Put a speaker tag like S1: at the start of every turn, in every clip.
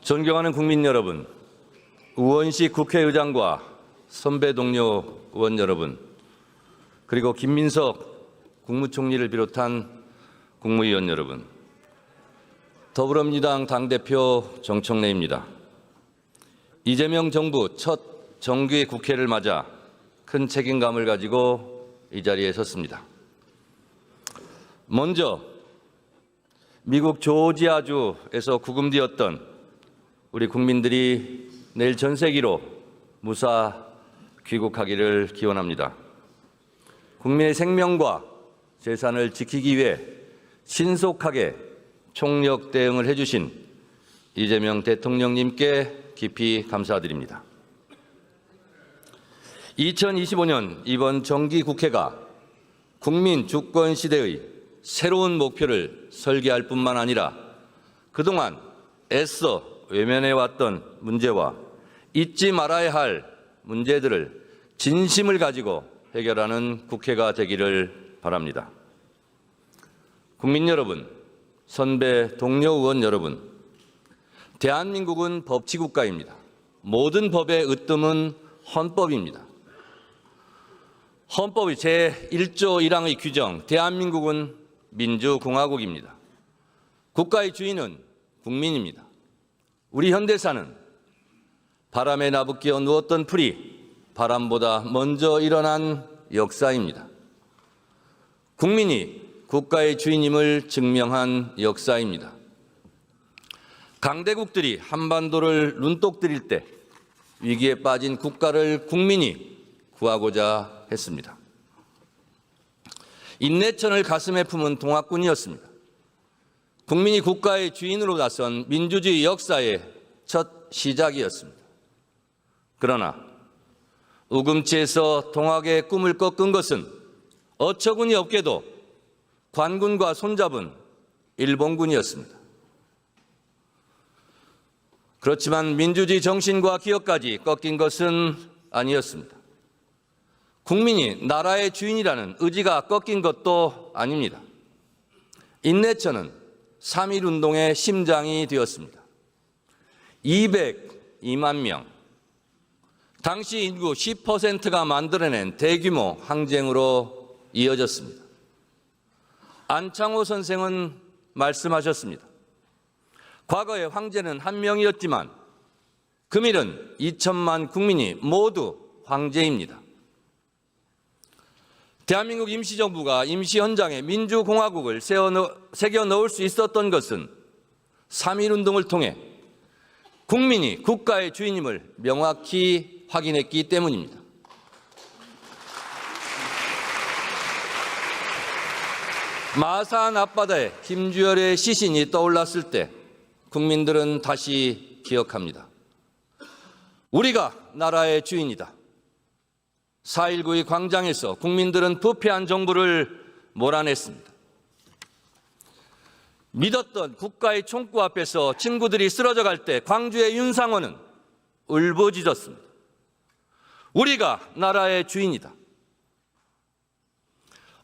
S1: 존경하는 국민 여러분, 우원식 국회의장과 선배 동료 의원 여러분, 그리고 김민석 국무총리를 비롯한 국무위원 여러분, 더불어민주당 당대표 정청래입니다. 이재명 정부 첫 정기 국회를 맞아 큰 책임감을 가지고 이 자리에 섰습니다. 먼저 미국 조지아주에서 구금되었던 우리 국민들이 내일 전세기로 무사 귀국하기를 기원합니다. 국민의 생명과 재산을 지키기 위해 신속하게 총력 대응을 해주신 이재명 대통령님께 깊이 감사드립니다. 2025년 이번 정기국회가 국민 주권 시대의 새로운 목표를 설계할 뿐만 아니라 그동안 애써 외면해왔던 문제와 잊지 말아야 할 문제들을 진심을 가지고 해결하는 국회가 되기를 바랍니다. 국민 여러분, 선배 동료 의원 여러분, 대한민국은 법치국가입니다. 모든 법의 으뜸은 헌법입니다. 헌법의 제1조 1항의 규정, 대한민국은 민주공화국입니다. 국가의 주인은 국민입니다. 우리 현대사는 바람에 나부끼어 누웠던 풀이 바람보다 먼저 일어난 역사입니다. 국민이 국가의 주인임을 증명한 역사입니다. 강대국들이 한반도를 눈독 들일 때 위기에 빠진 국가를 국민이 구하고자 했습니다. 인내천을 가슴에 품은 동학군이었습니다. 국민이 국가의 주인으로 나선 민주주의 역사의 첫 시작이었습니다. 그러나 우금치에서 동학의 꿈을 꺾은 것은 어처구니 없게도 관군과 손잡은 일본군이었습니다. 그렇지만 민주주의 정신과 기업까지 꺾인 것은 아니었습니다. 국민이 나라의 주인이라는 의지가 꺾인 것도 아닙니다. 인내천은 3.1운동의 심장이 되었습니다. 202만 명, 당시 인구 10%가 만들어낸 대규모 항쟁으로 이어졌습니다. 안창호 선생은 말씀하셨습니다. 과거에 황제는 한 명이었지만 금일은 2천만 국민이 모두 황제입니다. 대한민국 임시정부가 임시헌장에 민주공화국을 새겨 넣을 수 있었던 것은 3.1운동을 통해 국민이 국가의 주인임을 명확히 확인했기 때문입니다. 마산 앞바다에 김주열의 시신이 떠올랐을 때 국민들은 다시 기억합니다. 우리가 나라의 주인이다. 4.19의 광장에서 국민들은 부패한 정부를 몰아냈습니다. 믿었던 국가의 총구 앞에서 친구들이 쓰러져 갈 때 광주의 윤상호는 울부짖었습니다. 우리가 나라의 주인이다.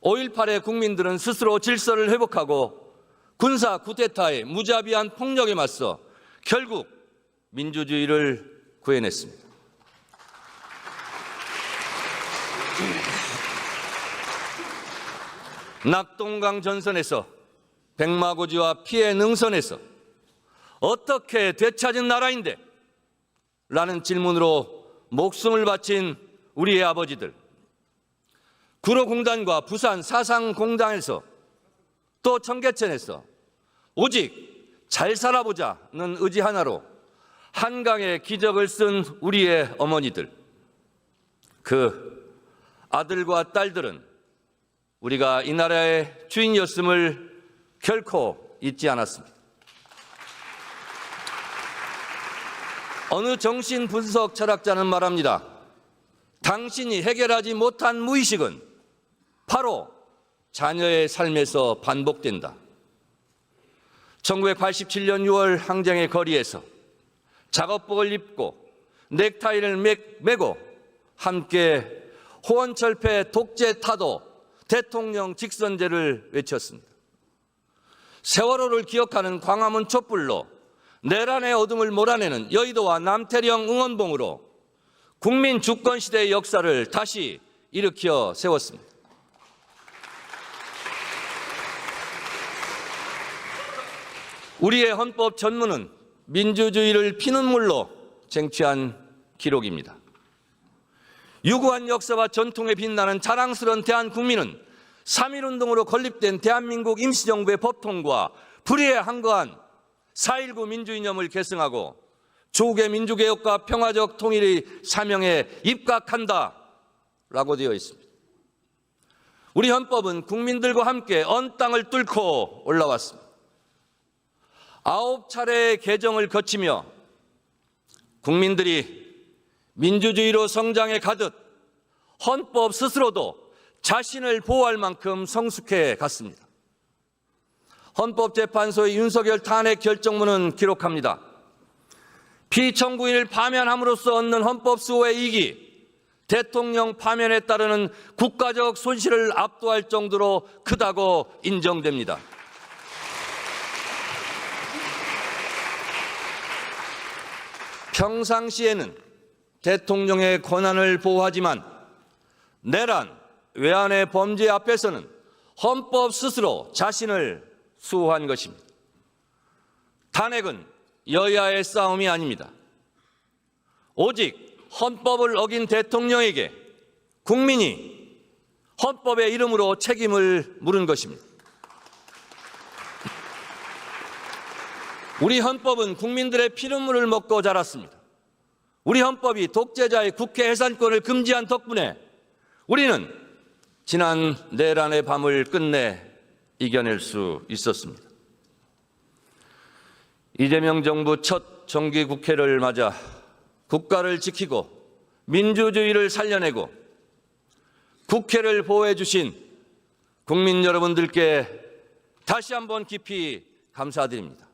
S1: 5.18의 국민들은 스스로 질서를 회복하고 군사 쿠데타의 무자비한 폭력에 맞서 결국 민주주의를 구해냈습니다. 낙동강 전선에서 백마고지와 피해 능선에서 어떻게 되찾은 나라인데? 라는 질문으로 목숨을 바친 우리의 아버지들, 구로공단과 부산 사상공단에서 또 청계천에서 오직 잘 살아보자는 의지 하나로 한강의 기적을 쓴 우리의 어머니들, 그 아들과 딸들은 우리가 이 나라의 주인이었음을 결코 잊지 않았습니다. 어느 정신분석 철학자는 말합니다. 당신이 해결하지 못한 무의식은 바로 자녀의 삶에서 반복된다. 1987년 6월 항쟁의 거리에서 작업복을 입고 넥타이를 매고 함께 호원철폐 독재 타도 대통령 직선제를 외쳤습니다. 세월호를 기억하는 광화문 촛불로 내란의 어둠을 몰아내는 여의도와 남태령 응원봉으로 국민 주권 시대의 역사를 다시 일으켜 세웠습니다. 우리의 헌법 전문은 민주주의를 피눈물로 쟁취한 기록입니다. 유구한 역사와 전통에 빛나는 자랑스러운 대한국민은 3.1운동으로 건립된 대한민국 임시정부의 법통과 불의에 항거한 4.19 민주이념을 계승하고 조국의 민주개혁과 평화적 통일의 사명에 입각한다라고 되어 있습니다. 우리 헌법은 국민들과 함께 언 땅을 뚫고 올라왔습니다. 9차례의 개정을 거치며 국민들이 민주주의로 성장해 가듯 헌법 스스로도 자신을 보호할 만큼 성숙해 갔습니다. 헌법재판소의 윤석열 탄핵 결정문은 기록합니다. 피청구인을 파면함으로써 얻는 헌법 수호의 이익이 대통령 파면에 따르는 국가적 손실을 압도할 정도로 크다고 인정됩니다. 평상시에는 대통령의 권한을 보호하지만 내란, 외환의 범죄 앞에서는 헌법 스스로 자신을 수호한 것입니다. 탄핵은 여야의 싸움이 아닙니다. 오직 헌법을 어긴 대통령에게 국민이 헌법의 이름으로 책임을 물은 것입니다. 우리 헌법은 국민들의 피눈물을 먹고 자랐습니다. 우리 헌법이 독재자의 국회 해산권을 금지한 덕분에 우리는 지난 내란의 밤을 끝내 이겨낼 수 있었습니다. 이재명 정부 첫 정기국회를 맞아 국가를 지키고 민주주의를 살려내고 국회를 보호해 주신 국민 여러분들께 다시 한번 깊이 감사드립니다.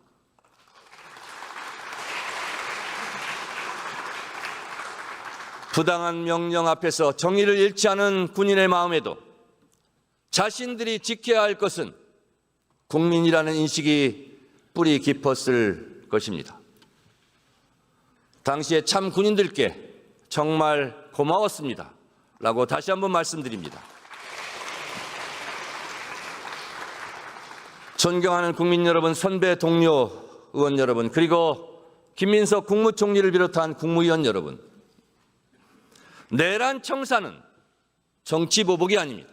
S1: 부당한 명령 앞에서 정의를 잃지 않은 군인의 마음에도 자신들이 지켜야 할 것은 국민이라는 인식이 뿌리 깊었을 것입니다. 당시에 참 군인들께 정말 고마웠습니다. 라고 다시 한번 말씀드립니다. 존경하는 국민 여러분, 선배 동료 의원 여러분, 그리고 김민석 국무총리를 비롯한 국무위원 여러분, 내란 청사는 정치 보복이 아닙니다.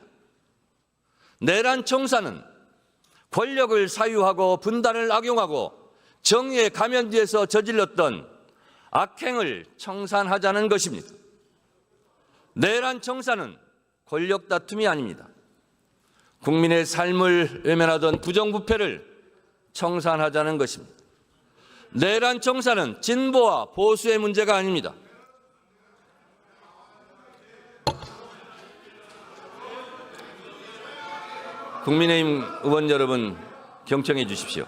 S1: 내란 청사는 권력을 사유하고 분단을 악용하고 정의의 가면지에서 저질렀던 악행을 청산하자는 것입니다. 내란 청사는 권력 다툼이 아닙니다. 국민의 삶을 외면하던 부정부패를 청산하자는 것입니다. 내란 청사는 진보와 보수의 문제가 아닙니다. 국민의힘 의원 여러분, 경청해 주십시오.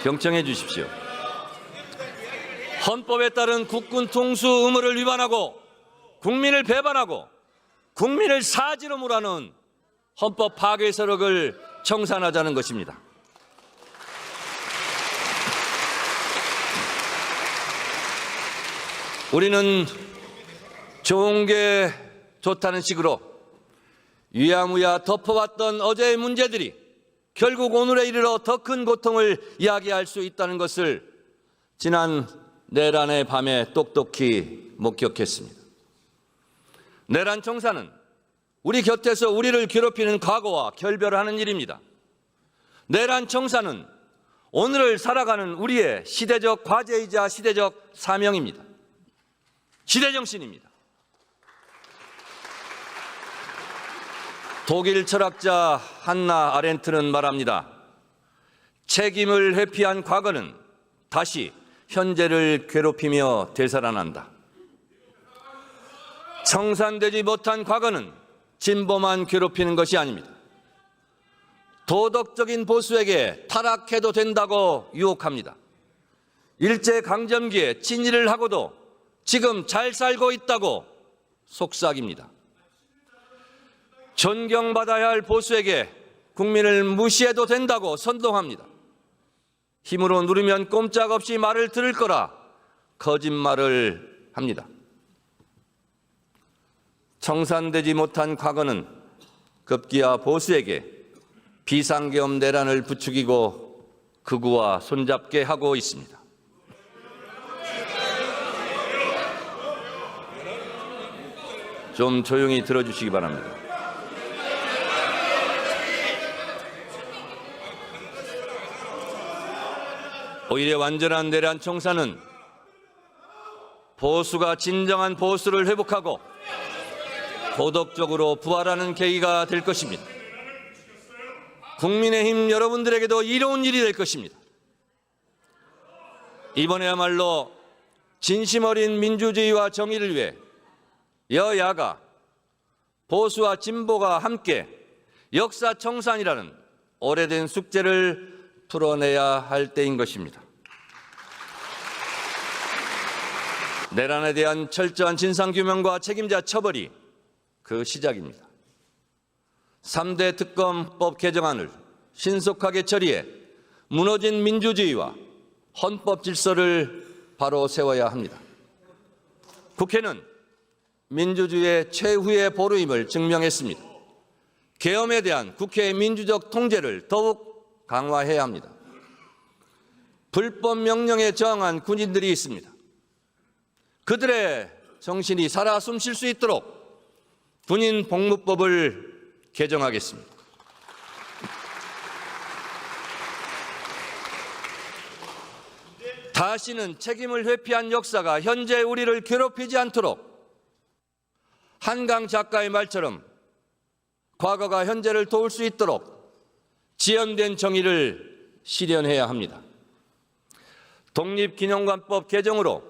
S1: 경청해 주십시오. 헌법에 따른 국군 통수 의무를 위반하고 국민을 배반하고 국민을 사지로 몰아넣은 헌법 파괴 세력을 청산하자는 것입니다. 우리는 좋은 게 좋다는 식으로 유야무야 덮어왔던 어제의 문제들이 결국 오늘에 이르러 더 큰 고통을 이야기할 수 있다는 것을 지난 내란의 밤에 똑똑히 목격했습니다. 내란 청사는 우리 곁에서 우리를 괴롭히는 과거와 결별하는 일입니다. 내란 청사는 오늘을 살아가는 우리의 시대적 과제이자 시대적 사명입니다. 시대정신입니다. 독일 철학자 한나 아렌트는 말합니다. 책임을 회피한 과거는 다시 현재를 괴롭히며 되살아난다. 청산되지 못한 과거는 진보만 괴롭히는 것이 아닙니다. 도덕적인 보수에게 타락해도 된다고 유혹합니다. 일제강점기에 친일을 하고도 지금 잘 살고 있다고 속삭입니다. 존경받아야 할 보수에게 국민을 무시해도 된다고 선동합니다. 힘으로 누르면 꼼짝없이 말을 들을 거라 거짓말을 합니다. 청산되지 못한 과거는 급기야 보수에게 비상계엄 내란을 부추기고 극우와 손잡게 하고 있습니다. 좀 조용히 들어주시기 바랍니다. 오히려 완전한 내란 청산은 보수가 진정한 보수를 회복하고 도덕적으로 부활하는 계기가 될 것입니다. 국민의힘 여러분들에게도 이로운 일이 될 것입니다. 이번에야말로 진심 어린 민주주의와 정의를 위해 여야가 보수와 진보가 함께 역사 청산이라는 오래된 숙제를 풀어내야 할 때인 것입니다. 내란에 대한 철저한 진상규명과 책임자 처벌이 그 시작입니다. 3대 특검법 개정안을 신속하게 처리해 무너진 민주주의와 헌법 질서를 바로 세워야 합니다. 국회는 민주주의의 최후의 보루임을 증명했습니다. 계엄에 대한 국회의 민주적 통제를 더욱 강화해야 합니다. 불법 명령에 저항한 군인들이 있습니다. 그들의 정신이 살아 숨쉴 수 있도록 군인 복무법을 개정하겠습니다. 다시는 책임을 회피한 역사가 현재 우리를 괴롭히지 않도록 한강 작가의 말처럼 과거가 현재를 도울 수 있도록 지연된 정의를 실현해야 합니다. 독립기념관법 개정으로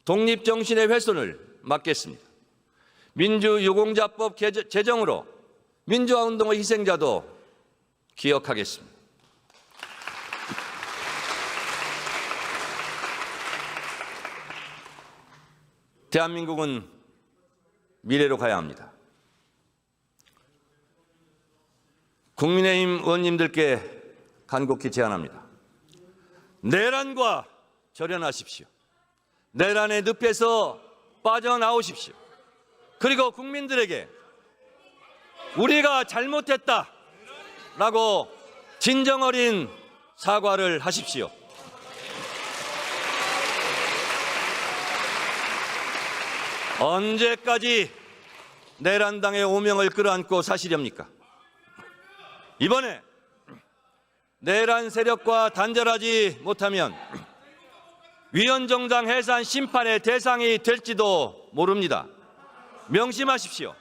S1: 독립정신의 훼손을 막겠습니다. 민주유공자법 제정으로 민주화운동의 희생자도 기억하겠습니다. 대한민국은 미래로 가야 합니다. 국민의힘 의원님들께 간곡히 제안합니다. 내란과 절연하십시오. 내란의 늪에서 빠져나오십시오. 그리고 국민들에게 우리가 잘못했다라고 진정 어린 사과를 하십시오. 언제까지 내란당의 오명을 끌어안고 사시렵니까? 이번에 내란 세력과 단절하지 못하면 위헌정당 해산 심판의 대상이 될지도 모릅니다. 명심하십시오.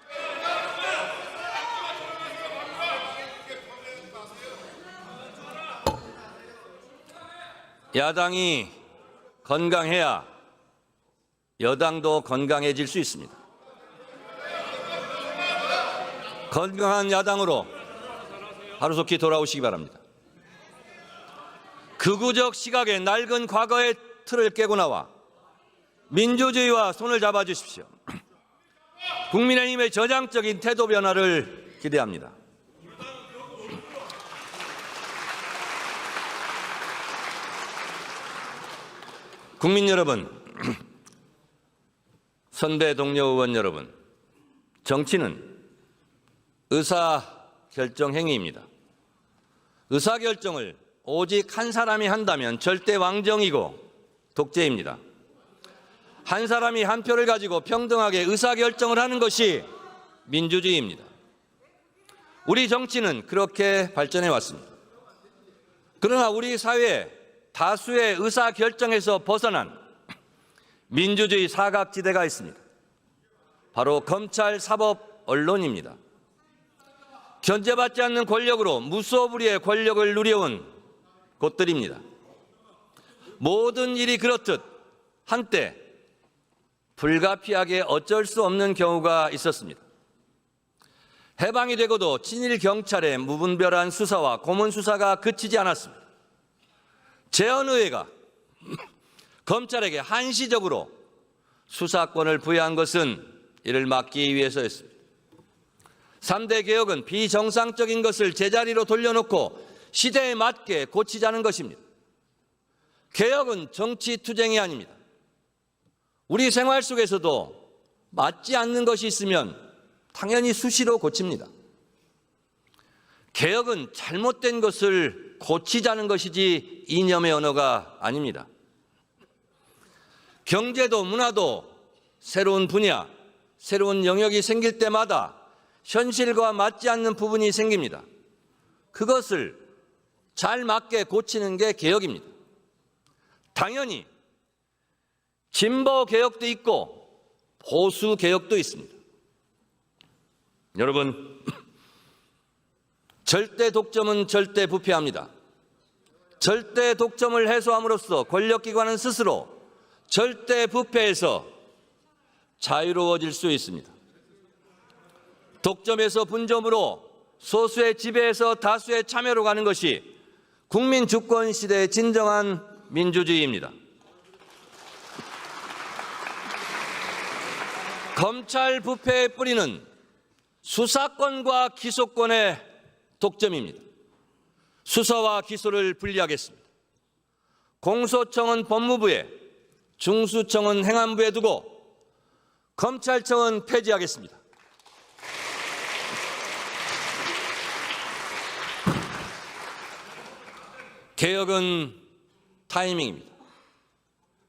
S1: 야당이 건강해야 여당도 건강해질 수 있습니다. 건강한 야당으로 하루속히 돌아오시기 바랍니다. 극우적 시각의 낡은 과거의 틀을 깨고 나와 민주주의와 손을 잡아주십시오. 국민의힘의 저장적인 태도 변화를 기대합니다. 국민 여러분, 선배 동료 의원 여러분, 정치는 의사결정 행위입니다. 의사결정을 오직 한 사람이 한다면 절대 왕정이고 독재입니다. 한 사람이 한 표를 가지고 평등하게 의사결정을 하는 것이 민주주의입니다. 우리 정치는 그렇게 발전해 왔습니다. 그러나 우리 사회에 다수의 의사결정에서 벗어난 민주주의 사각지대가 있습니다. 바로 검찰, 사법, 언론입니다. 견제받지 않는 권력으로 무소불위의 권력을 누려온 곳들입니다. 모든 일이 그렇듯 한때 불가피하게 어쩔 수 없는 경우가 있었습니다. 해방이 되고도 친일 경찰의 무분별한 수사와 고문 수사가 그치지 않았습니다. 재헌의회가 검찰에게 한시적으로 수사권을 부여한 것은 이를 막기 위해서였습니다. 3대 개혁은 비정상적인 것을 제자리로 돌려놓고 시대에 맞게 고치자는 것입니다. 개혁은 정치 투쟁이 아닙니다. 우리 생활 속에서도 맞지 않는 것이 있으면 당연히 수시로 고칩니다. 개혁은 잘못된 것을 고치자는 것이지 이념의 언어가 아닙니다. 경제도 문화도 새로운 분야, 새로운 영역이 생길 때마다 현실과 맞지 않는 부분이 생깁니다. 그것을 잘 맞게 고치는 게 개혁입니다. 당연히 진보 개혁도 있고 보수 개혁도 있습니다. 여러분, 절대 독점은 절대 부패합니다. 절대 독점을 해소함으로써 권력기관은 스스로 절대 부패에서 자유로워질 수 있습니다. 독점에서 분점으로 소수의 지배에서 다수의 참여로 가는 것이 국민 주권 시대의 진정한 민주주의입니다. 검찰 부패의 뿌리는 수사권과 기소권의 독점입니다. 수사와 기소를 분리하겠습니다. 공소청은 법무부에, 중수청은 행안부에 두고 검찰청은 폐지하겠습니다. 개혁은 타이밍입니다.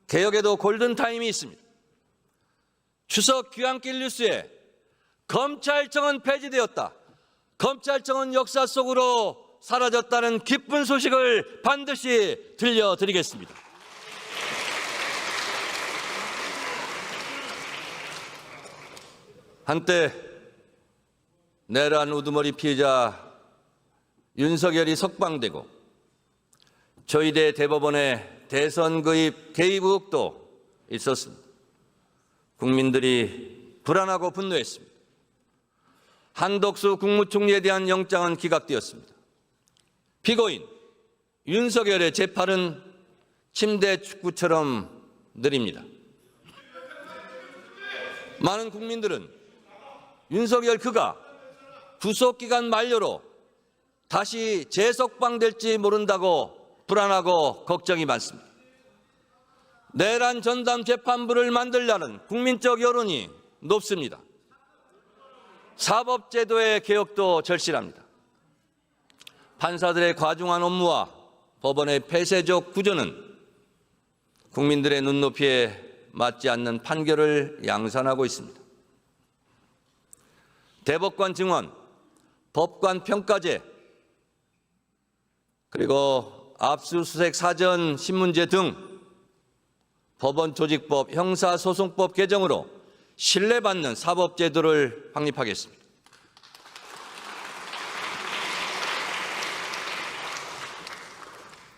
S1: 개혁에도 골든 타임이 있습니다. 추석 귀향길 뉴스에 검찰청은 폐지되었다, 검찰청은 역사 속으로 사라졌다는 기쁜 소식을 반드시 들려드리겠습니다. 한때 내란 우두머리 피해자 윤석열이 석방되고 저희대 대법원에 대선 개입 의혹도 있었습니다. 국민들이 불안하고 분노했습니다. 한덕수 국무총리에 대한 영장은 기각되었습니다. 피고인 윤석열의 재판은 침대 축구처럼 느립니다. 많은 국민들은 윤석열 그가 구속기간 만료로 다시 재석방될지 모른다고 불안하고 걱정이 많습니다. 내란 전담 재판부를 만들려는 국민적 여론이 높습니다. 사법제도의 개혁도 절실합니다. 판사들의 과중한 업무와 법원의 폐쇄적 구조는 국민들의 눈높이에 맞지 않는 판결을 양산하고 있습니다. 대법관 증언, 법관 평가제, 그리고 압수수색 사전 신문제 등 법원 조직법, 형사소송법 개정으로 신뢰받는 사법제도를 확립하겠습니다.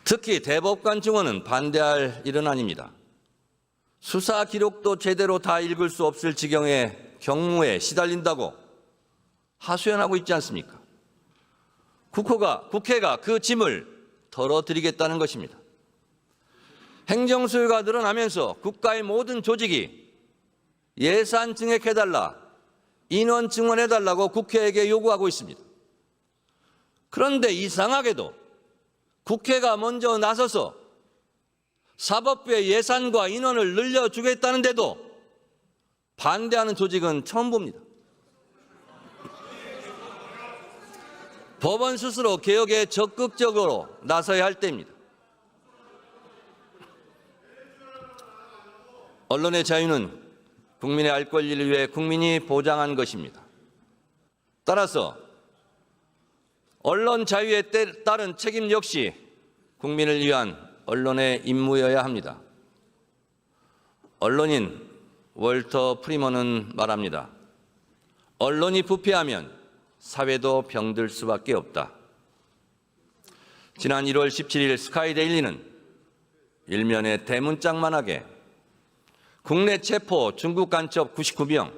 S1: 특히 대법관 증언은 반대할 일은 아닙니다. 수사 기록도 제대로 다 읽을 수 없을 지경의 경무에 시달린다고 하소연하고 있지 않습니까? 국회가 그 짐을 덜어드리겠다는 것입니다. 행정수요가 늘어나면서 국가의 모든 조직이 예산 증액해달라, 인원 증원해달라고 국회에게 요구하고 있습니다. 그런데 이상하게도 국회가 먼저 나서서 사법부의 예산과 인원을 늘려주겠다는데도 반대하는 조직은 처음 봅니다. 법원 스스로 개혁에 적극적으로 나서야 할 때입니다. 언론의 자유는 국민의 알 권리를 위해 국민이 보장한 것입니다. 따라서 언론 자유에 따른 책임 역시 국민을 위한 언론의 임무여야 합니다. 언론인 월터 프리먼은 말합니다. 언론이 부패하면 사회도 병들 수밖에 없다. 지난 1월 17일 스카이데일리는 일면에 대문짝만하게 국내 체포 중국 간첩 99명,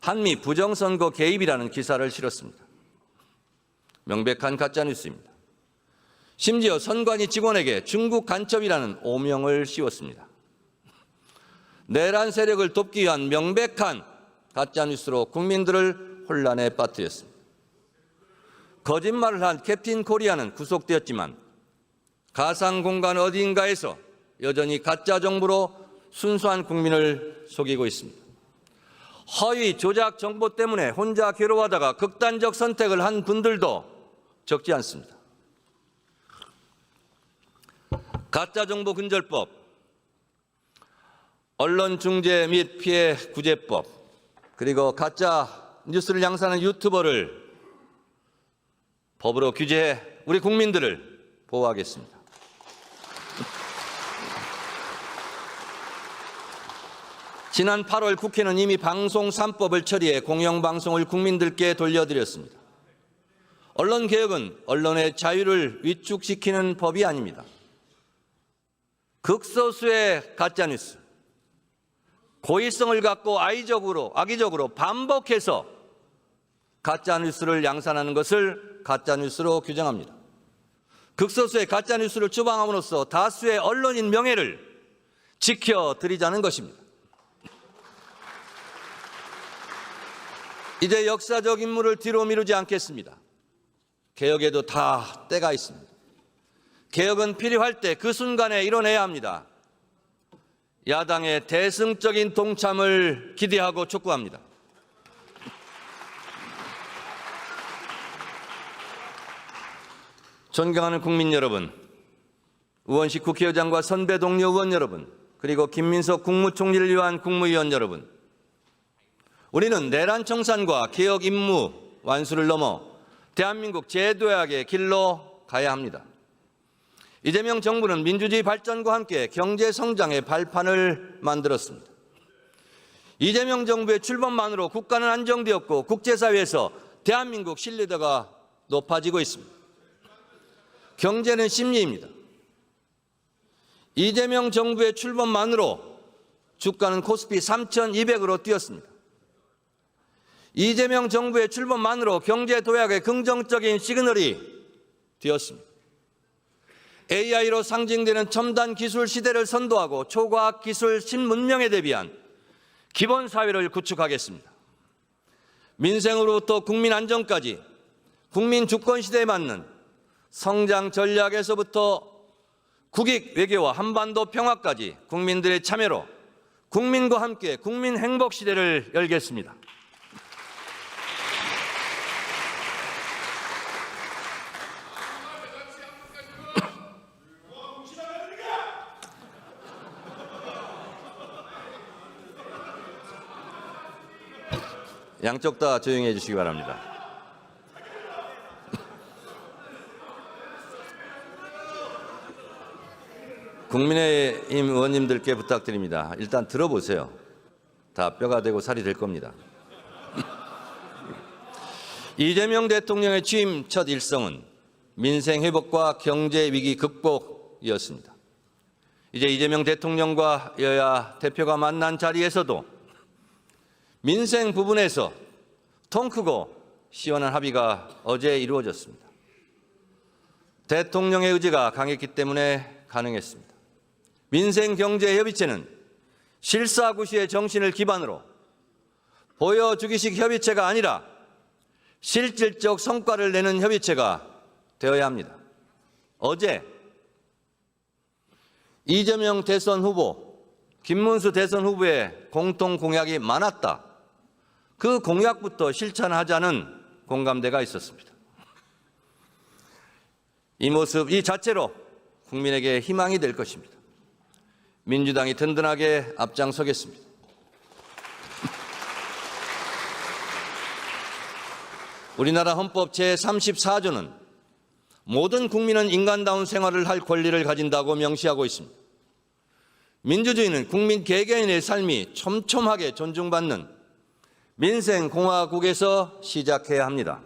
S1: 한미 부정선거 개입이라는 기사를 실었습니다. 명백한 가짜뉴스입니다. 심지어 선관위 직원에게 중국 간첩이라는 오명을 씌웠습니다. 내란 세력을 돕기 위한 명백한 가짜뉴스로 국민들을 혼란에 빠뜨렸습니다. 거짓말을 한 캡틴 코리아는 구속되었지만 가상 공간 어디인가에서 여전히 가짜 정보로 순수한 국민을 속이고 있습니다. 허위 조작 정보 때문에 혼자 괴로워하다가 극단적 선택을 한 분들도 적지 않습니다. 가짜정보 근절법, 언론중재 및 피해 구제법, 그리고 가짜 뉴스를 양산하는 유튜버를 법으로 규제해 우리 국민들을 보호하겠습니다. 지난 8월 국회는 이미 방송 3법을 처리해 공영방송을 국민들께 돌려드렸습니다. 언론개혁은 언론의 자유를 위축시키는 법이 아닙니다. 극소수의 가짜뉴스, 고의성을 갖고 악의적으로 반복해서 가짜뉴스를 양산하는 것을 가짜뉴스로 규정합니다. 극소수의 가짜뉴스를 추방함으로써 다수의 언론인 명예를 지켜드리자는 것입니다. 이제 역사적 임무를 뒤로 미루지 않겠습니다. 개혁에도 다 때가 있습니다. 개혁은 필요할 때 그 순간에 이뤄내야 합니다. 야당의 대승적인 동참을 기대하고 촉구합니다. 존경하는 국민 여러분, 우원식 국회의장과 선배 동료 의원 여러분, 그리고 김민석 국무총리를 위한 국무위원 여러분, 우리는 내란 청산과 개혁 임무 완수를 넘어 대한민국 제도약의 길로 가야 합니다. 이재명 정부는 민주주의 발전과 함께 경제 성장의 발판을 만들었습니다. 이재명 정부의 출범만으로 국가는 안정되었고 국제사회에서 대한민국 신뢰도가 높아지고 있습니다. 경제는 심리입니다. 이재명 정부의 출범만으로 주가는 코스피 3,200으로 뛰었습니다. 이재명 정부의 출범만으로 경제 도약의 긍정적인 시그널이 되었습니다. AI로 상징되는 첨단 기술 시대를 선도하고 초과학 기술 신문명에 대비한 기본 사회를 구축하겠습니다. 민생으로부터 국민 안정까지 국민 주권 시대에 맞는 성장 전략에서부터 국익 외교와 한반도 평화까지 국민들의 참여로 국민과 함께 국민 행복 시대를 열겠습니다. 양쪽 다 조용히 해주시기 바랍니다. 국민의힘 의원님들께 부탁드립니다. 일단 들어보세요. 다 뼈가 되고 살이 될 겁니다. 이재명 대통령의 취임 첫 일성은 민생 회복과 경제 위기 극복이었습니다. 이제 이재명 대통령과 여야 대표가 만난 자리에서도 민생 부분에서 통 크고 시원한 합의가 어제 이루어졌습니다. 대통령의 의지가 강했기 때문에 가능했습니다. 민생경제협의체는 실사구시의 정신을 기반으로 보여주기식 협의체가 아니라 실질적 성과를 내는 협의체가 되어야 합니다. 어제 이재명 대선 후보, 김문수 대선 후보의 공통 공약이 많았다. 그 공약부터 실천하자는 공감대가 있었습니다. 이 모습 이 자체로 국민에게 희망이 될 것입니다. 민주당이 든든하게 앞장서겠습니다. 우리나라 헌법 제34조는 모든 국민은 인간다운 생활을 할 권리를 가진다고 명시하고 있습니다. 민주주의는 국민 개개인의 삶이 촘촘하게 존중받는 민생공화국에서 시작해야 합니다.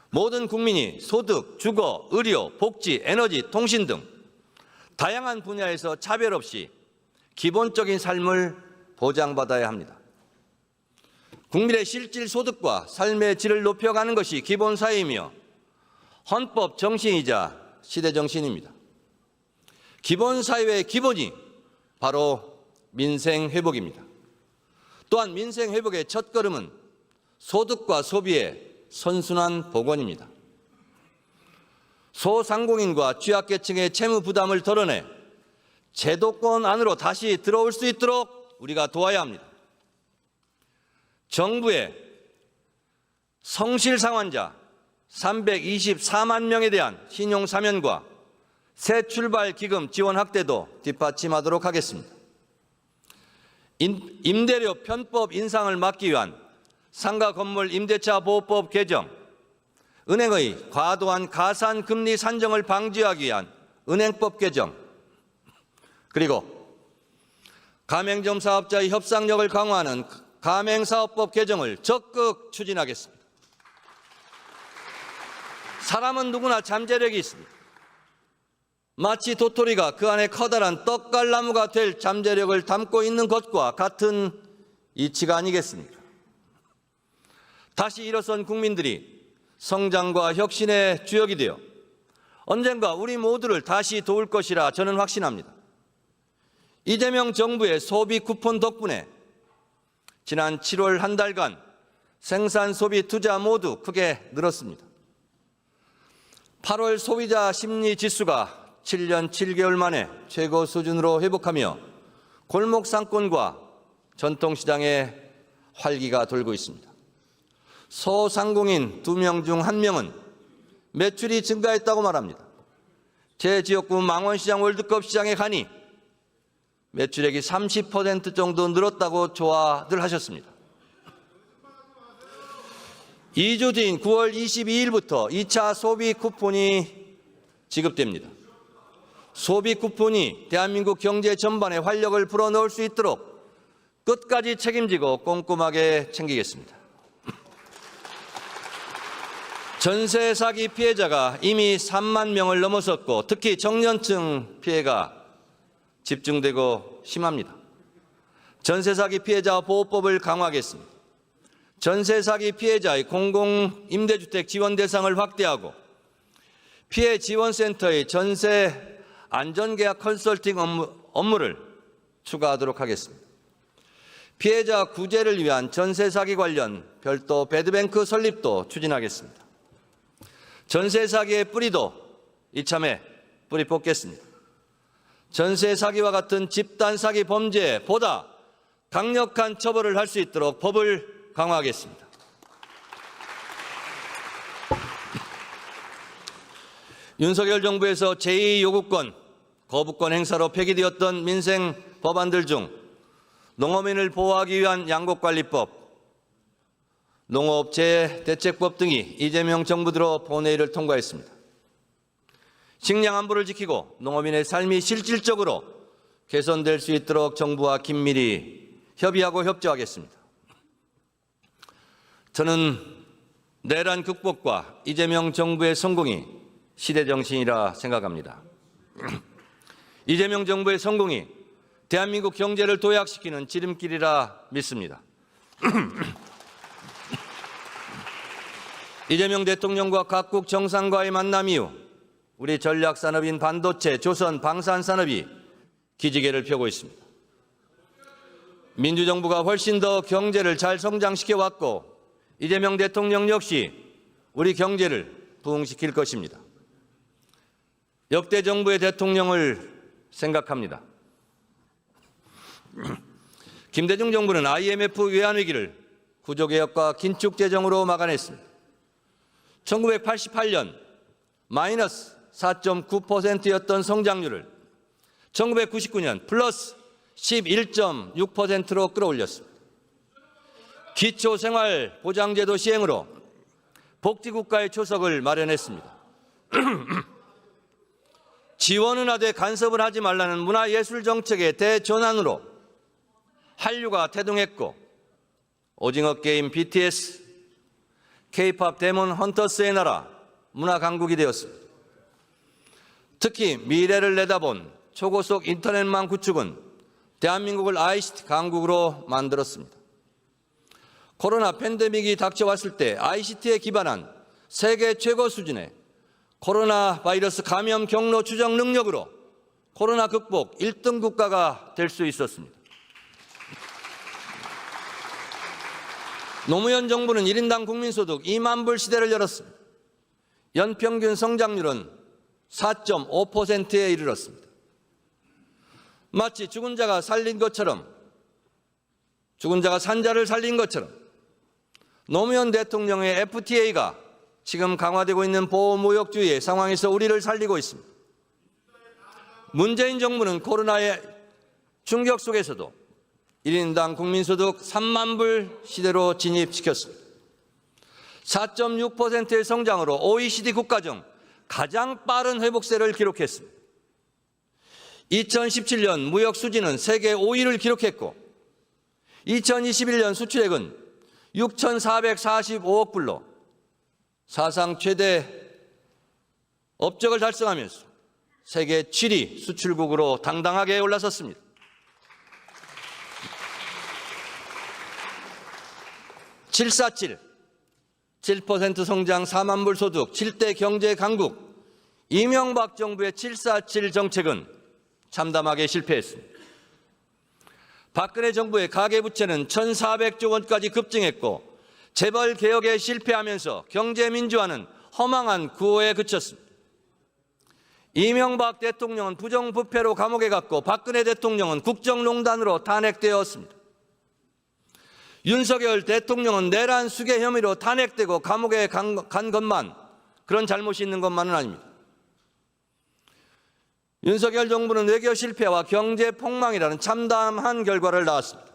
S1: 모든 국민이 소득, 주거, 의료, 복지, 에너지, 통신 등 다양한 분야에서 차별 없이 기본적인 삶을 보장받아야 합니다. 국민의 실질 소득과 삶의 질을 높여가는 것이 기본사회이며 헌법 정신이자 시대 정신입니다. 기본사회의 기본이 바로 민생회복입니다. 또한 민생회복의 첫걸음은 소득과 소비의 선순환 복원입니다. 소상공인과 취약계층의 채무 부담을 덜어내 제도권 안으로 다시 들어올 수 있도록 우리가 도와야 합니다. 정부의 성실상환자 324만 명에 대한 신용사면과 새 출발 기금 지원 확대도 뒷받침하도록 하겠습니다. 임대료 편법 인상을 막기 위한 상가 건물 임대차 보호법 개정, 은행의 과도한 가산 금리 산정을 방지하기 위한 은행법 개정, 그리고 가맹점 사업자의 협상력을 강화하는 가맹사업법 개정을 적극 추진하겠습니다. 사람은 누구나 잠재력이 있습니다. 마치 도토리가 그 안에 커다란 떡갈나무가 될 잠재력을 담고 있는 것과 같은 이치가 아니겠습니까? 다시 일어선 국민들이 성장과 혁신의 주역이 되어 언젠가 우리 모두를 다시 도울 것이라 저는 확신합니다. 이재명 정부의 소비 쿠폰 덕분에 지난 7월 한 달간 생산, 소비, 투자 모두 크게 늘었습니다. 8월 소비자 심리 지수가 7년 7개월 만에 최고 수준으로 회복하며 골목 상권과 전통시장에 활기가 돌고 있습니다. 소상공인 2명 중 1명은 매출이 증가했다고 말합니다. 제 지역구 망원시장 월드컵 시장에 가니 매출액이 30% 정도 늘었다고 좋아들 하셨습니다. 2주 뒤인 9월 22일부터 2차 소비 쿠폰이 지급됩니다. 소비 쿠폰이 대한민국 경제 전반에 활력을 불어넣을 수 있도록 끝까지 책임지고 꼼꼼하게 챙기겠습니다. 전세 사기 피해자가 이미 3만 명을 넘어섰고 특히 청년층 피해가 집중되고 심합니다. 전세 사기 피해자 보호법을 강화하겠습니다. 전세 사기 피해자의 공공임대주택 지원 대상을 확대하고 피해 지원센터의 전세 안전계약 컨설팅 업무를 추가하도록 하겠습니다. 피해자 구제를 위한 전세 사기 관련 별도 배드뱅크 설립도 추진하겠습니다. 전세 사기의 뿌리도 이참에 뿌리 뽑겠습니다. 전세 사기와 같은 집단 사기 범죄에 보다 강력한 처벌을 할 수 있도록 법을 강화하겠습니다. 윤석열 정부에서 제2요구권, 거부권 행사로 폐기되었던 민생 법안들 중 농어민을 보호하기 위한 양곡관리법, 농업재해대책법 등이 이재명 정부 들어 본회의를 통과했습니다. 식량 안보를 지키고 농어민의 삶이 실질적으로 개선될 수 있도록 정부와 긴밀히 협의하고 협조하겠습니다. 저는 내란 극복과 이재명 정부의 성공이 시대정신이라 생각합니다. 이재명 정부의 성공이 대한민국 경제를 도약시키는 지름길이라 믿습니다. 이재명 대통령과 각국 정상과의 만남 이후 우리 전략산업인 반도체, 조선, 방산산업이 기지개를 펴고 있습니다. 민주정부가 훨씬 더 경제를 잘 성장시켜왔고 이재명 대통령 역시 우리 경제를 부흥시킬 것입니다. 역대 정부의 대통령을 생각합니다. 김대중 정부는 IMF 외환위기를 구조개혁과 긴축재정으로 막아냈습니다. 1988년 마이너스 4.9%였던 성장률을 1999년 플러스 11.6%로 끌어올렸습니다. 기초생활보장제도 시행으로 복지국가의 초석을 마련했습니다. 지원은 하되 간섭을 하지 말라는 문화예술정책의 대전환으로 한류가 태동했고 오징어 게임 BTS, K-팝 데몬 헌터스의 나라 문화강국이 되었습니다. 특히 미래를 내다본 초고속 인터넷망 구축은 대한민국을 ICT 강국으로 만들었습니다. 코로나 팬데믹이 닥쳐왔을 때 ICT에 기반한 세계 최고 수준의 코로나 바이러스 감염 경로 추적 능력으로 코로나 극복 1등 국가가 될 수 있었습니다. 노무현 정부는 1인당 국민소득 2만 불 시대를 열었습니다. 연평균 성장률은 4.5%에 이르렀습니다. 마치 죽은 자가 살린 것처럼, 죽은 자가 산 자를 살린 것처럼 노무현 대통령의 FTA가 지금 강화되고 있는 보호무역주의의 상황에서 우리를 살리고 있습니다. 문재인 정부는 코로나의 충격 속에서도 1인당 국민소득 3만 불 시대로 진입시켰습니다. 4.6%의 성장으로 OECD 국가 중 가장 빠른 회복세를 기록했습니다. 2017년 무역 수지는 세계 5위를 기록했고 2021년 수출액은 6,445억 불로 사상 최대 업적을 달성하면서 세계 7위 수출국으로 당당하게 올라섰습니다. 747, 7% 성장 4만 불 소득, 7대 경제 강국, 이명박 정부의 747 정책은 참담하게 실패했습니다. 박근혜 정부의 가계부채는 1,400조 원까지 급증했고 재벌 개혁에 실패하면서 경제 민주화는 허망한 구호에 그쳤습니다. 이명박 대통령은 부정부패로 감옥에 갔고 박근혜 대통령은 국정농단으로 탄핵되었습니다. 윤석열 대통령은 내란 수괴 혐의로 탄핵되고 감옥에 간 것만, 그런 잘못이 있는 것만은 아닙니다. 윤석열 정부는 외교 실패와 경제 폭망이라는 참담한 결과를 낳았습니다.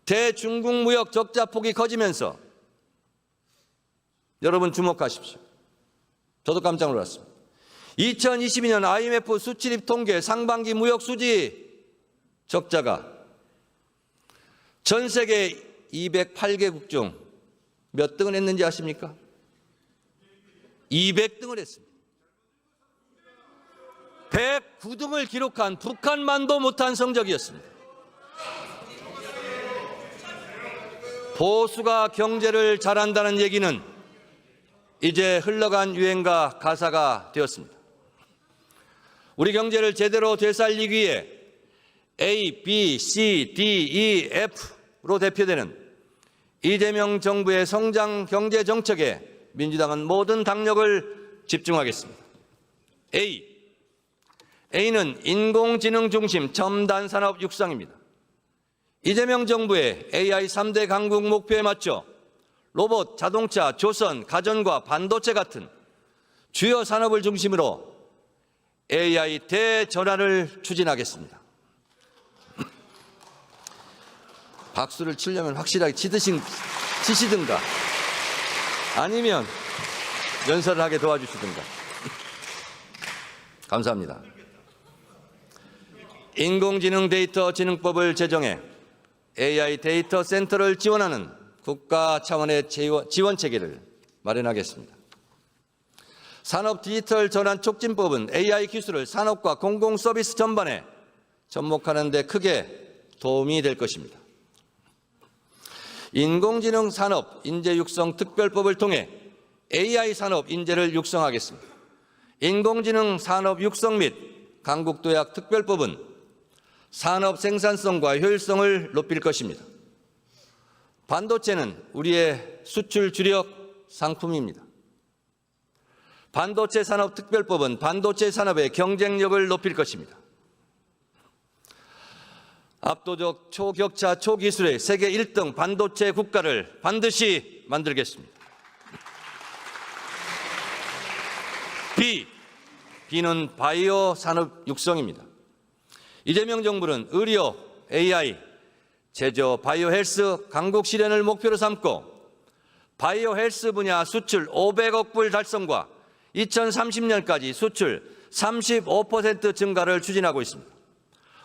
S1: 대중국 무역 적자 폭이 커지면서 여러분 주목하십시오. 저도 깜짝 놀랐습니다. 2022년 IMF 수출입 통계 상반기 무역 수지 적자가 전 세계 208개국 중 몇 등을 했는지 아십니까? 200등을 했습니다. 109등을 기록한 북한만도 못한 성적이었습니다. 보수가 경제를 잘한다는 얘기는 이제 흘러간 유행가 가사가 되었습니다. 우리 경제를 제대로 되살리기 위해 A, B, C, D, E, F로 대표되는 이재명 정부의 성장 경제 정책에 민주당은 모든 당력을 집중하겠습니다. A는 인공지능 중심 첨단 산업 육성입니다. 이재명 정부의 AI 3대 강국 목표에 맞춰 로봇, 자동차, 조선, 가전과 반도체 같은 주요 산업을 중심으로 AI 대전환을 추진하겠습니다. 박수를 치려면 확실하게 치시든가 아니면 연설을 하게 도와주시든가. 감사합니다. 인공지능 데이터 진흥법을 제정해 AI 데이터 센터를 지원하는 국가 차원의 지원 체계를 마련하겠습니다. 산업 디지털 전환 촉진법은 AI 기술을 산업과 공공 서비스 전반에 접목하는 데 크게 도움이 될 것입니다. 인공지능 산업 인재 육성 특별법을 통해 AI 산업 인재를 육성하겠습니다. 인공지능 산업 육성 및 강국도약 특별법은 산업 생산성과 효율성을 높일 것입니다. 반도체는 우리의 수출 주력 상품입니다. 반도체 산업 특별법은 반도체 산업의 경쟁력을 높일 것입니다. 압도적 초격차 초기술의 세계 1등 반도체 국가를 반드시 만들겠습니다. B는 바이오 산업 육성입니다. 이재명 정부는 의료, AI, 제조, 바이오 헬스 강국 실현을 목표로 삼고 바이오 헬스 분야 수출 500억 불 달성과 2030년까지 수출 35% 증가를 추진하고 있습니다.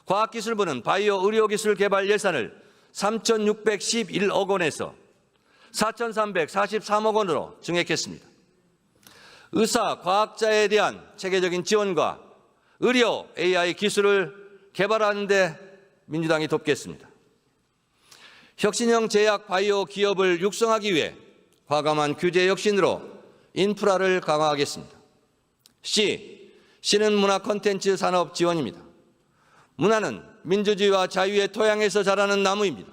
S1: 과학기술부는 바이오 의료기술 개발 예산을 3,611억 원에서 4,343억 원으로 증액했습니다. 의사, 과학자에 대한 체계적인 지원과 의료 AI 기술을 개발하는 데 민주당이 돕겠습니다. 혁신형 제약 바이오 기업을 육성하기 위해 과감한 규제 혁신으로 인프라를 강화하겠습니다. C는 문화 콘텐츠 산업 지원입니다. 문화는 민주주의와 자유의 토양에서 자라는 나무입니다.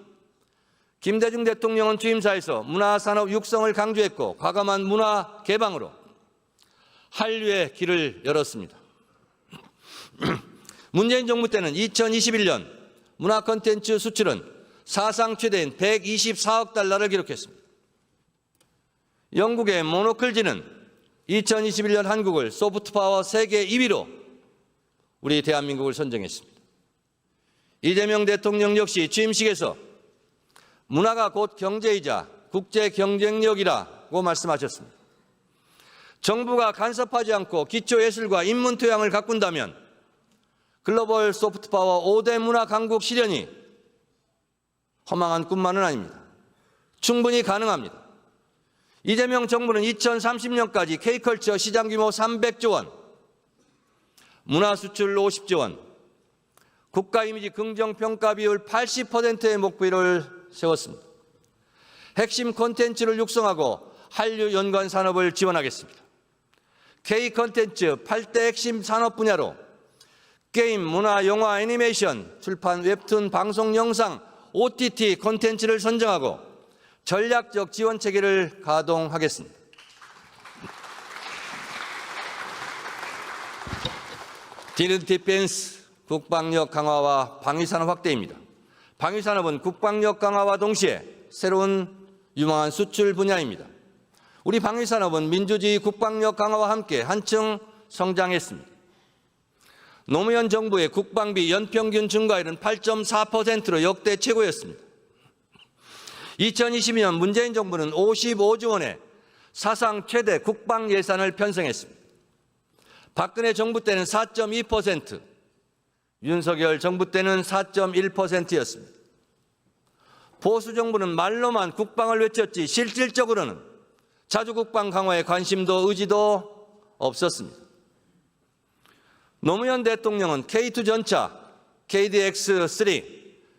S1: 김대중 대통령은 취임사에서 문화산업 육성을 강조했고 과감한 문화 개방으로 한류의 길을 열었습니다. 문재인 정부 때는 2021년 문화 콘텐츠 수출은 사상 최대인 124억 달러를 기록했습니다. 영국의 모노클지는 2021년 한국을 소프트파워 세계 2위로 우리 대한민국을 선정했습니다. 이재명 대통령 역시 취임식에서 문화가 곧 경제이자 국제 경쟁력이라고 말씀하셨습니다. 정부가 간섭하지 않고 기초예술과 인문토양을 가꾼다면 글로벌 소프트파워 5대 문화 강국 실현이 허망한 꿈만은 아닙니다. 충분히 가능합니다. 이재명 정부는 2030년까지 K컬처 시장 규모 300조 원, 문화 수출 50조 원, 국가 이미지 긍정평가 비율 80%의 목표를 세웠습니다. 핵심 콘텐츠를 육성하고 한류 연관 산업을 지원하겠습니다. K 콘텐츠 8대 핵심 산업 분야로 게임, 문화, 영화, 애니메이션, 출판, 웹툰, 방송, 영상, OTT 콘텐츠를 선정하고 전략적 지원 체계를 가동하겠습니다. 디펜스 국방력 강화와 방위산업 확대입니다. 방위산업은 국방력 강화와 동시에 새로운 유망한 수출 분야입니다. 우리 방위산업은 민주주의 국방력 강화와 함께 한층 성장했습니다. 노무현 정부의 국방비 연평균 증가율은 8.4%로 역대 최고였습니다. 2022년 문재인 정부는 55조 원의 사상 최대 국방 예산을 편성했습니다. 박근혜 정부 때는 4.2%, 윤석열 정부 때는 4.1%였습니다. 보수 정부는 말로만 국방을 외쳤지 실질적으로는 자주 국방 강화에 관심도 의지도 없었습니다. 노무현 대통령은 K2 전차, KDX-3,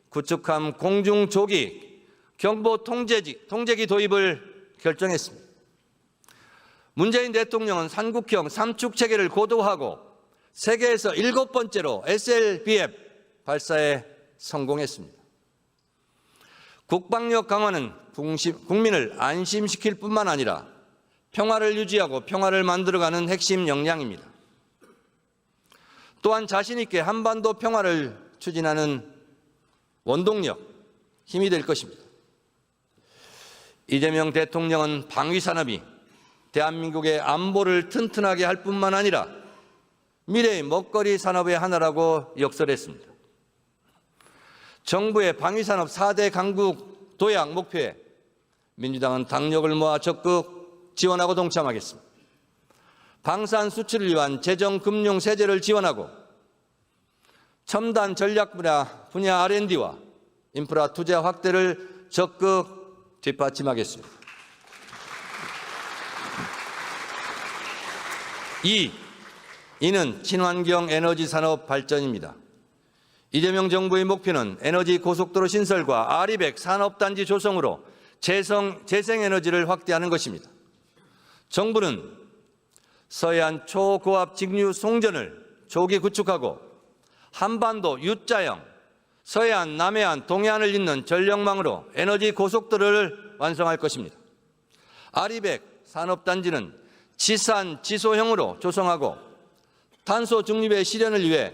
S1: 구축함 공중조기, 경보 통제기 도입을 결정했습니다. 문재인 대통령은 삼국형 삼축 체계를 고도화하고 세계에서 7번째로 SLBF 발사에 성공했습니다. 국방력 강화는 국민을 안심시킬 뿐만 아니라 평화를 유지하고 평화를 만들어가는 핵심 역량입니다. 또한 자신 있게 한반도 평화를 추진하는 원동력, 힘이 될 것입니다. 이재명 대통령은 방위산업이 대한민국의 안보를 튼튼하게 할 뿐만 아니라 미래의 먹거리 산업의 하나라고 역설했습니다. 정부의 방위산업 4대 강국 도약 목표에 민주당은 당력을 모아 적극 지원하고 동참하겠습니다. 방산 수출을 위한 재정 금융 세제를 지원하고 첨단 전략 분야 R&D와 인프라 투자 확대를 적극 뒷받침하겠습니다. 이는 친환경 에너지 산업 발전입니다. 이재명 정부의 목표는 에너지 고속도로 신설과 아리백 산업단지 조성으로 재생에너지를 확대하는 것입니다. 정부는 서해안 초고압 직류 송전을 조기 구축하고 한반도 U자형, 서해안, 남해안, 동해안을 잇는 전력망으로 에너지 고속도로를 완성할 것입니다. 아리백 산업단지는 지산, 지소형으로 조성하고 탄소 중립의 실현을 위해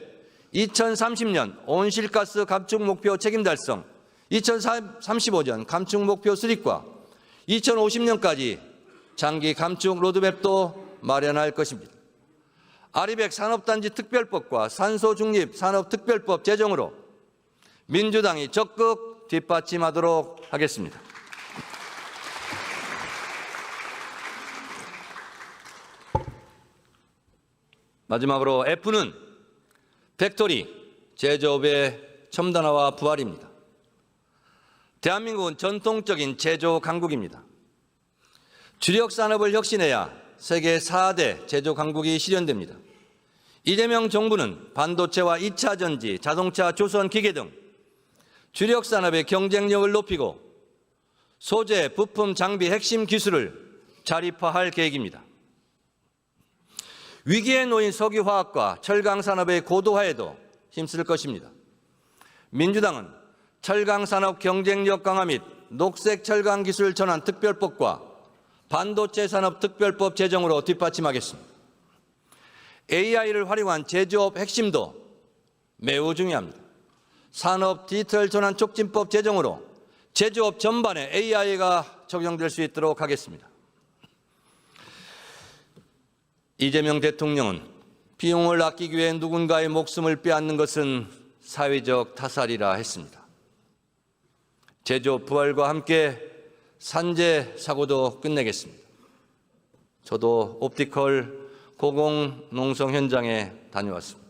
S1: 2030년 온실가스 감축 목표 책임 달성, 2035년 감축 목표 수립과 2050년까지 장기 감축 로드맵도 마련할 것입니다. 아리백 산업단지 특별법과 산소중립 산업특별법 제정으로 민주당이 적극 뒷받침하도록 하겠습니다. 마지막으로 F는 팩토리, 제조업의 첨단화와 부활입니다. 대한민국은 전통적인 제조 강국입니다. 주력 산업을 혁신해야 세계 4대 제조 강국이 실현됩니다. 이재명 정부는 반도체와 2차 전지, 자동차, 조선, 기계 등 주력 산업의 경쟁력을 높이고 소재, 부품, 장비, 핵심 기술을 자립화할 계획입니다. 위기에 놓인 석유화학과 철강산업의 고도화에도 힘쓸 것입니다. 민주당은 철강산업 경쟁력 강화 및 녹색 철강 기술 전환 특별법과 반도체 산업 특별법 제정으로 뒷받침하겠습니다. AI를 활용한 제조업 핵심도 매우 중요합니다. 산업 디지털 전환 촉진법 제정으로 제조업 전반에 AI가 적용될 수 있도록 하겠습니다. 이재명 대통령은 비용을 아끼기 위해 누군가의 목숨을 빼앗는 것은 사회적 타살이라 했습니다. 제조업 부활과 함께 산재 사고도 끝내겠습니다. 저도 옵티컬 고공농성 현장에 다녀왔습니다.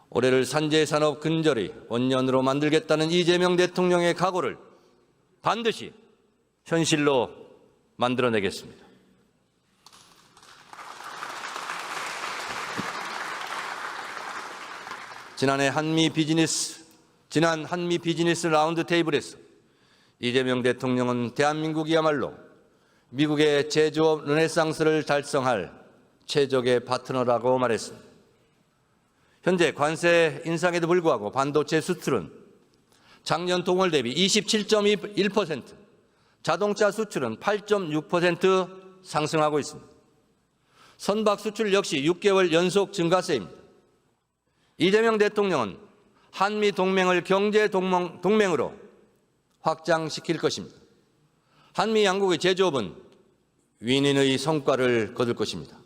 S1: 올해를 산재 산업 근절의 원년으로 만들겠다는 이재명 대통령의 각오를 반드시 현실로 만들어내겠습니다. 지난 한미 비즈니스 라운드 테이블에서 이재명 대통령은 대한민국이야말로 미국의 제조업 르네상스를 달성할 최적의 파트너라고 말했습니다. 현재 관세 인상에도 불구하고 반도체 수출은 작년 동월 대비 27.1%, 자동차 수출은 8.6% 상승하고 있습니다. 선박 수출 역시 6개월 연속 증가세입니다. 이재명 대통령은 한미 동맹을 경제 동맹으로 확장시킬 것입니다. 한미 양국의 제조업은 윈윈의 성과를 거둘 것입니다.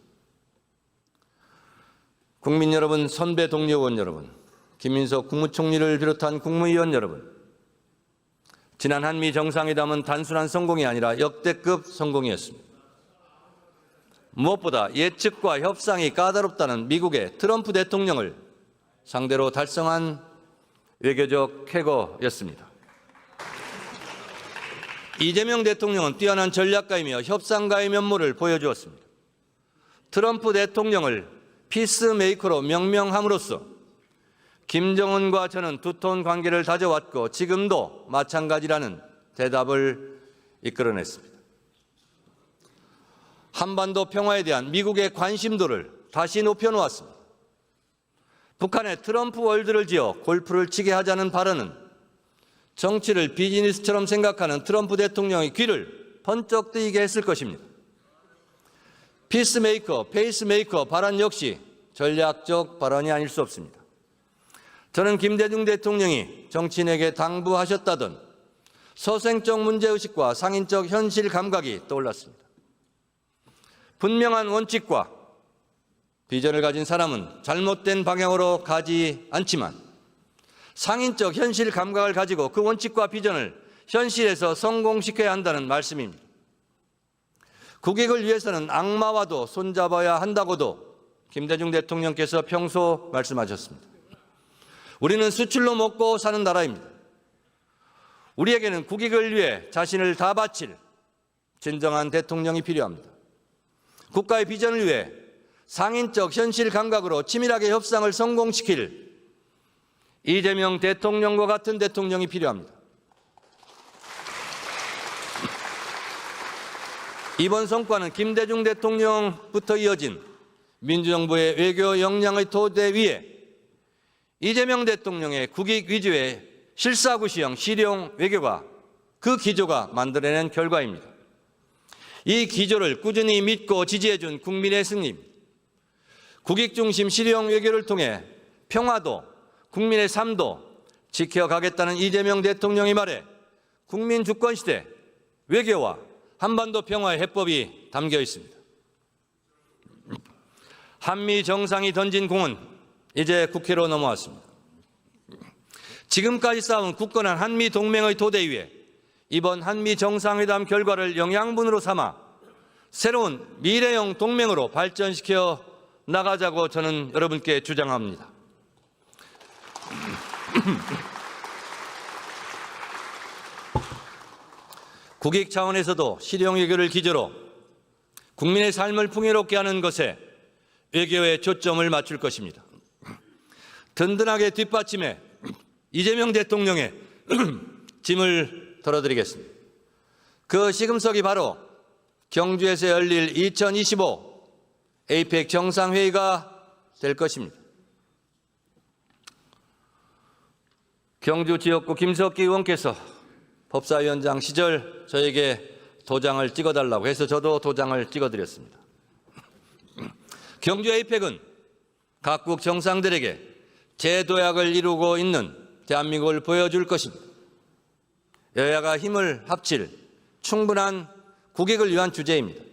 S1: 국민 여러분, 선배 동료 의원 여러분, 김민석 국무총리를 비롯한 국무위원 여러분, 지난 한미 정상회담은 단순한 성공이 아니라 역대급 성공이었습니다. 무엇보다 예측과 협상이 까다롭다는 미국의 트럼프 대통령을 상대로 달성한 외교적 쾌거였습니다. 이재명 대통령은 뛰어난 전략가이며 협상가의 면모를 보여주었습니다. 트럼프 대통령을 피스메이커로 명명함으로써 김정은과 저는 두터운 관계를 다져왔고 지금도 마찬가지라는 대답을 이끌어냈습니다. 한반도 평화에 대한 미국의 관심도를 다시 높여놓았습니다. 북한의 트럼프 월드를 지어 골프를 치게 하자는 발언은 정치를 비즈니스처럼 생각하는 트럼프 대통령의 귀를 번쩍 뜨이게 했을 것입니다. 피스메이커, 페이스메이커 발언 역시 전략적 발언이 아닐 수 없습니다. 저는 김대중 대통령이 정치인에게 당부하셨다던 서생적 문제의식과 상인적 현실 감각이 떠올랐습니다. 분명한 원칙과 비전을 가진 사람은 잘못된 방향으로 가지 않지만 상인적 현실 감각을 가지고 그 원칙과 비전을 현실에서 성공시켜야 한다는 말씀입니다. 국익을 위해서는 악마와도 손잡아야 한다고도 김대중 대통령께서 평소 말씀하셨습니다. 우리는 수출로 먹고 사는 나라입니다. 우리에게는 국익을 위해 자신을 다 바칠 진정한 대통령이 필요합니다. 국가의 비전을 위해 상인적 현실 감각으로 치밀하게 협상을 성공시킬 이재명 대통령과 같은 대통령이 필요합니다. 이번 성과는 김대중 대통령부터 이어진 민주정부의 외교 역량의 토대 위에 이재명 대통령의 국익 위주의 실사구시형 실용 외교가 그 기조가 만들어낸 결과입니다. 이 기조를 꾸준히 믿고 지지해준 국민의 승리입니다. 국익 중심 실용 외교를 통해 평화도 국민의 삶도 지켜가겠다는 이재명 대통령의 말에 국민 주권 시대 외교와 한반도 평화의 해법이 담겨 있습니다. 한미 정상이 던진 공은 이제 국회로 넘어왔습니다. 지금까지 쌓은 굳건한 한미 동맹의 토대 위에 이번 한미 정상회담 결과를 영양분으로 삼아 새로운 미래형 동맹으로 발전시켜 나가자고 저는 여러분께 주장합니다. 국익 차원에서도 실용 외교를 기조로 국민의 삶을 풍요롭게 하는 것에 외교에 초점을 맞출 것입니다. 든든하게 뒷받침해 이재명 대통령의 짐을 덜어드리겠습니다. 그 시금석이 바로 경주에서 열릴 2025 에이펙 정상회의가 될 것입니다. 경주 지역구 김석기 의원께서 법사위원장 시절 저에게 도장을 찍어달라고 해서 저도 도장을 찍어드렸습니다. 경주 에이펙은 각국 정상들에게 재도약을 이루고 있는 대한민국을 보여줄 것입니다. 여야가 힘을 합칠 충분한 국익을 위한 주제입니다.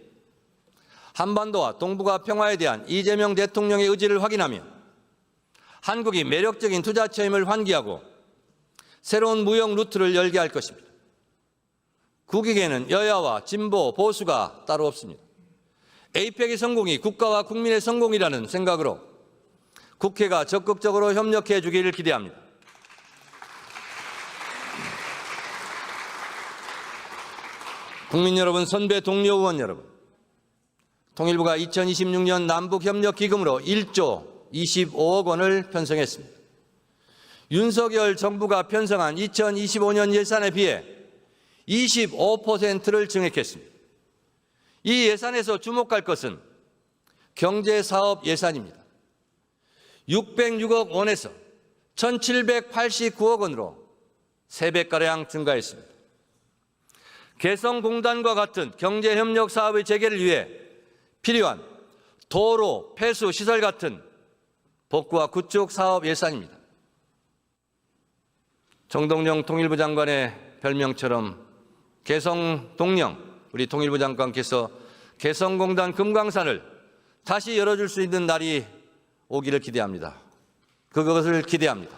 S1: 한반도와 동북아 평화에 대한 이재명 대통령의 의지를 확인하며 한국이 매력적인 투자 체험을 환기하고 새로운 무역 루트를 열게 할 것입니다. 국익에는 여야와 진보, 보수가 따로 없습니다. 에이펙의 성공이 국가와 국민의 성공이라는 생각으로 국회가 적극적으로 협력해 주기를 기대합니다. 국민 여러분, 선배 동료 의원 여러분, 통일부가 2026년 남북협력기금으로 1조 25억 원을 편성했습니다. 윤석열 정부가 편성한 2025년 예산에 비해 25%를 증액했습니다. 이 예산에서 주목할 것은 경제사업 예산입니다. 606억 원에서 1,789억 원으로 3배가량 증가했습니다. 개성공단과 같은 경제협력 사업의 재개를 위해 필요한 도로, 폐수, 시설 같은 복구와 구축 사업 예산입니다. 정동영 통일부 장관의 별명처럼 개성동령, 우리 통일부 장관께서 개성공단 금강산을 다시 열어줄 수 있는 날이 오기를 기대합니다. 그것을 기대합니다.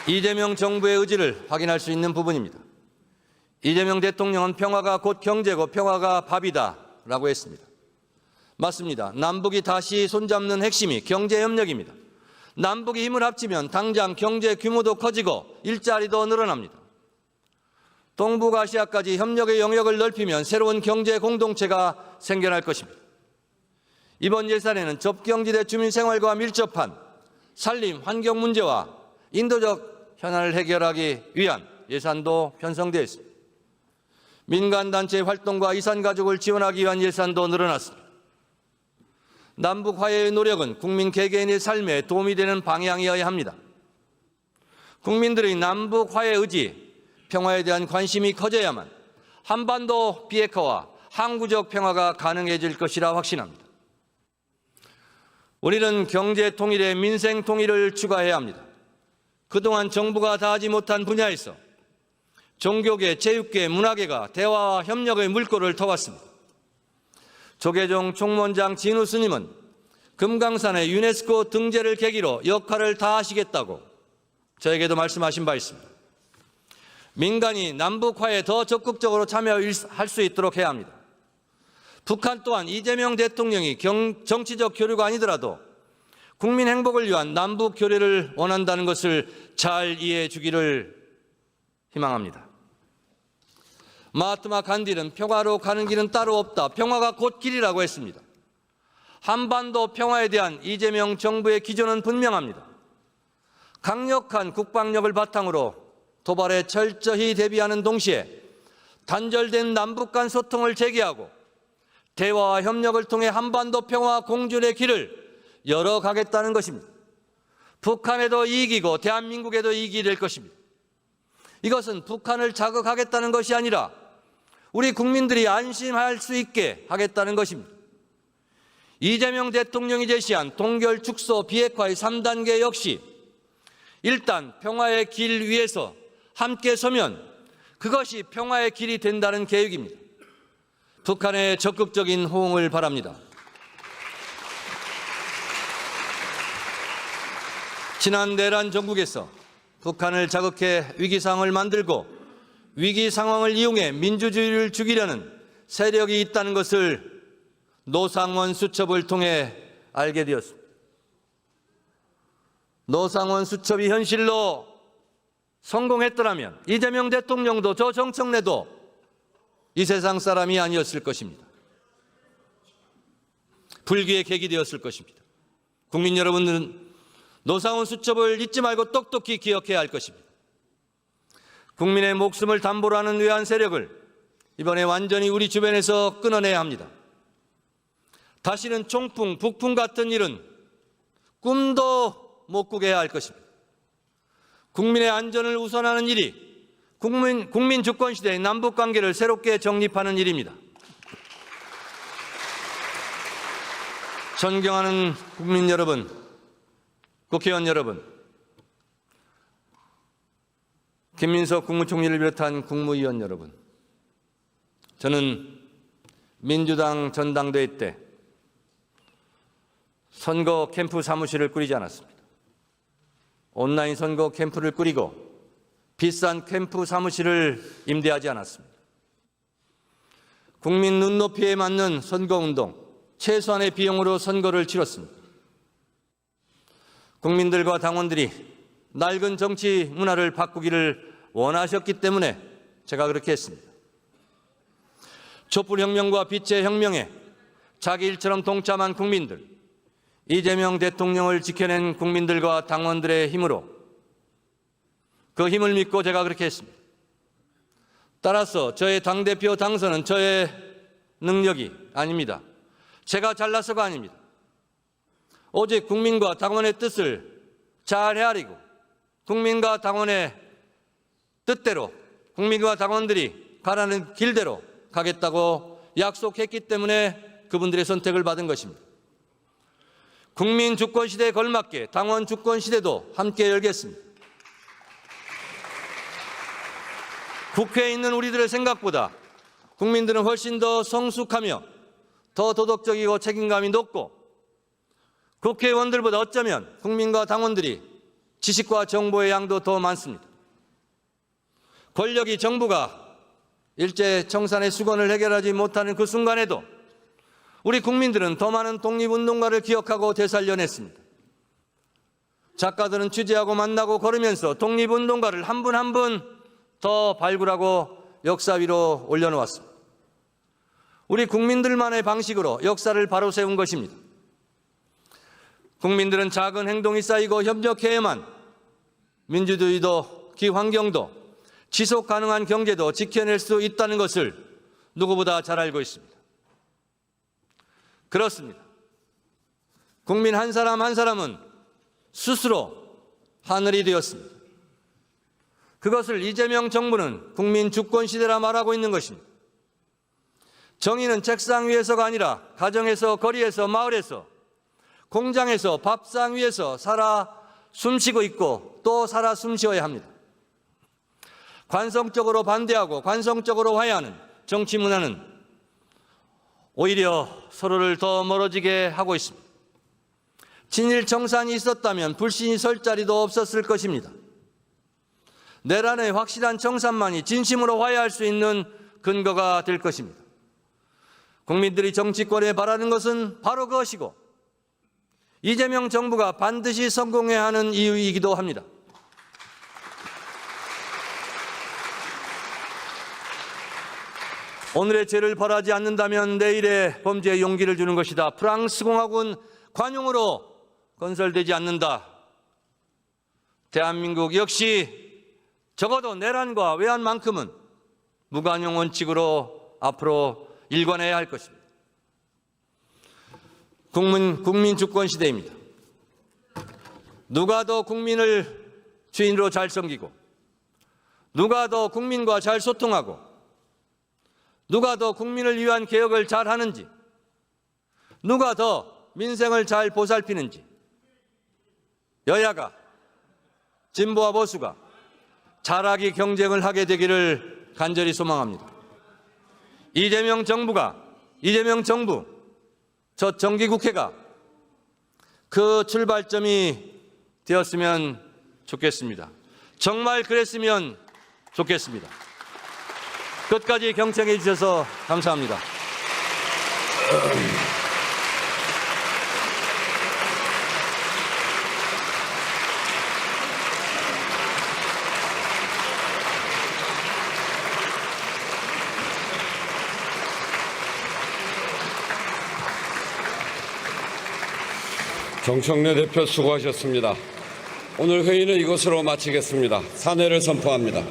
S1: 이재명 정부의 의지를 확인할 수 있는 부분입니다. 이재명 대통령은 평화가 곧 경제고 평화가 밥이다라고 했습니다. 맞습니다. 남북이 다시 손잡는 핵심이 경제협력입니다. 남북이 힘을 합치면 당장 경제 규모도 커지고 일자리도 늘어납니다. 동북아시아까지 협력의 영역을 넓히면 새로운 경제 공동체가 생겨날 것입니다. 이번 예산에는 접경지대 주민 생활과 밀접한 산림, 환경 문제와 인도적 현안을 해결하기 위한 예산도 편성되어 있습니다. 민간단체 활동과 이산가족을 지원하기 위한 예산도 늘어났습니다. 남북 화해의 노력은 국민 개개인의 삶에 도움이 되는 방향이어야 합니다. 국민들의 남북 화해 의지, 평화에 대한 관심이 커져야만 한반도 비핵화와 항구적 평화가 가능해질 것이라 확신합니다. 우리는 경제 통일에 민생 통일을 추가해야 합니다. 그동안 정부가 다하지 못한 분야에서 종교계, 체육계, 문화계가 대화와 협력의 물꼬를 터왔습니다. 조계종 총무원장 진우 스님은 금강산의 유네스코 등재를 계기로 역할을 다하시겠다고 저에게도 말씀하신 바 있습니다. 민간이 남북 화해에 더 적극적으로 참여할 수 있도록 해야 합니다. 북한 또한 이재명 대통령이 정치적 교류가 아니더라도 국민 행복을 위한 남북 교류를 원한다는 것을 잘 이해해 주기를 희망합니다. 마하트마 간디는 평화로 가는 길은 따로 없다. 평화가 곧 길이라고 했습니다. 한반도 평화에 대한 이재명 정부의 기조는 분명합니다. 강력한 국방력을 바탕으로 도발에 철저히 대비하는 동시에 단절된 남북 간 소통을 재개하고 대화와 협력을 통해 한반도 평화 공존의 길을 열어가겠다는 것입니다. 북한에도 이익이고 대한민국에도 이익이 될 것입니다. 이것은 북한을 자극하겠다는 것이 아니라 우리 국민들이 안심할 수 있게 하겠다는 것입니다. 이재명 대통령이 제시한 동결, 축소, 비핵화의 3단계 역시 일단 평화의 길 위에서 함께 서면 그것이 평화의 길이 된다는 계획입니다. 북한의 적극적인 호응을 바랍니다. 지난 내란 정국에서 북한을 자극해 위기 상황을 만들고 위기 상황을 이용해 민주주의를 죽이려는 세력이 있다는 것을 노상원 수첩을 통해 알게 되었습니다. 노상원 수첩이 현실로 성공했더라면 이재명 대통령도 저 정청래도 이 세상 사람이 아니었을 것입니다. 불기의 계기 되었을 것입니다. 국민 여러분들은 노상원 수첩을 잊지 말고 똑똑히 기억해야 할 것입니다. 국민의 목숨을 담보로 하는 외환 세력을 이번에 완전히 우리 주변에서 끊어내야 합니다. 다시는 총풍, 북풍 같은 일은 꿈도 못 꾸게 해야 할 것입니다. 국민의 안전을 우선하는 일이 국민 주권 시대의 남북 관계를 새롭게 정립하는 일입니다. 존경하는 국민 여러분, 국회의원 여러분, 김민석 국무총리를 비롯한 국무위원 여러분, 저는 민주당 전당대회 때 선거 캠프 사무실을 꾸리지 않았습니다. 온라인 선거 캠프를 꾸리고 비싼 캠프 사무실을 임대하지 않았습니다. 국민 눈높이에 맞는 선거운동, 최소한의 비용으로 선거를 치렀습니다. 국민들과 당원들이 낡은 정치 문화를 바꾸기를 원하셨기 때문에 제가 그렇게 했습니다. 촛불혁명과 빛의 혁명에 자기 일처럼 동참한 국민들, 이재명 대통령을 지켜낸 국민들과 당원들의 힘으로 그 힘을 믿고 제가 그렇게 했습니다. 따라서 저의 당대표 당선은 저의 능력이 아닙니다. 제가 잘나서가 아닙니다. 오직 국민과 당원의 뜻을 잘 헤아리고 국민과 당원의 뜻대로 국민과 당원들이 가라는 길대로 가겠다고 약속했기 때문에 그분들의 선택을 받은 것입니다. 국민 주권 시대에 걸맞게 당원 주권 시대도 함께 열겠습니다. 국회에 있는 우리들의 생각보다 국민들은 훨씬 더 성숙하며 더 도덕적이고 책임감이 높고 국회의원들보다 어쩌면 국민과 당원들이 지식과 정보의 양도 더 많습니다. 권력이 정부가 일제 청산의 수건을 해결하지 못하는 그 순간에도 우리 국민들은 더 많은 독립운동가를 기억하고 되살려냈습니다. 작가들은 취재하고 만나고 걸으면서 독립운동가를 한 분 한 분 더 발굴하고 역사 위로 올려놓았습니다. 우리 국민들만의 방식으로 역사를 바로 세운 것입니다. 국민들은 작은 행동이 쌓이고 협력해야만 민주주의도 기환경도 지속 가능한 경제도 지켜낼 수 있다는 것을 누구보다 잘 알고 있습니다. 그렇습니다. 국민 한 사람 한 사람은 스스로 하늘이 되었습니다. 그것을 이재명 정부는 국민 주권 시대라 말하고 있는 것입니다. 정의는 책상 위에서가 아니라 가정에서, 거리에서, 마을에서, 공장에서, 밥상 위에서 살아 숨쉬고 있고 또 살아 숨쉬어야 합니다. 관성적으로 반대하고 관성적으로 화해하는 정치 문화는 오히려 서로를 더 멀어지게 하고 있습니다. 친일 청산이 있었다면 불신이 설 자리도 없었을 것입니다. 내란의 확실한 청산만이 진심으로 화해할 수 있는 근거가 될 것입니다. 국민들이 정치권에 바라는 것은 바로 그것이고 이재명 정부가 반드시 성공해야 하는 이유이기도 합니다. 오늘의 죄를 벌하지 않는다면 내일의 범죄에 용기를 주는 것이다. 프랑스 공화군 관용으로 건설되지 않는다. 대한민국 역시 적어도 내란과 외환만큼은 무관용 원칙으로 앞으로 일관해야 할 것입니다. 국민 주권 시대입니다. 누가 더 국민을 주인으로 잘 섬기고 누가 더 국민과 잘 소통하고 누가 더 국민을 위한 개혁을 잘 하는지 누가 더 민생을 잘 보살피는지 여야가 진보와 보수가 잘하기 경쟁을 하게 되기를 간절히 소망합니다. 이재명 정부, 저 정기국회가 그 출발점이 되었으면 좋겠습니다. 정말 그랬으면 좋겠습니다. 끝까지 경청해 주셔서 감사합니다.
S2: 정청래 대표 수고하셨습니다. 오늘 회의는 이것으로 마치겠습니다. 산회를 선포합니다.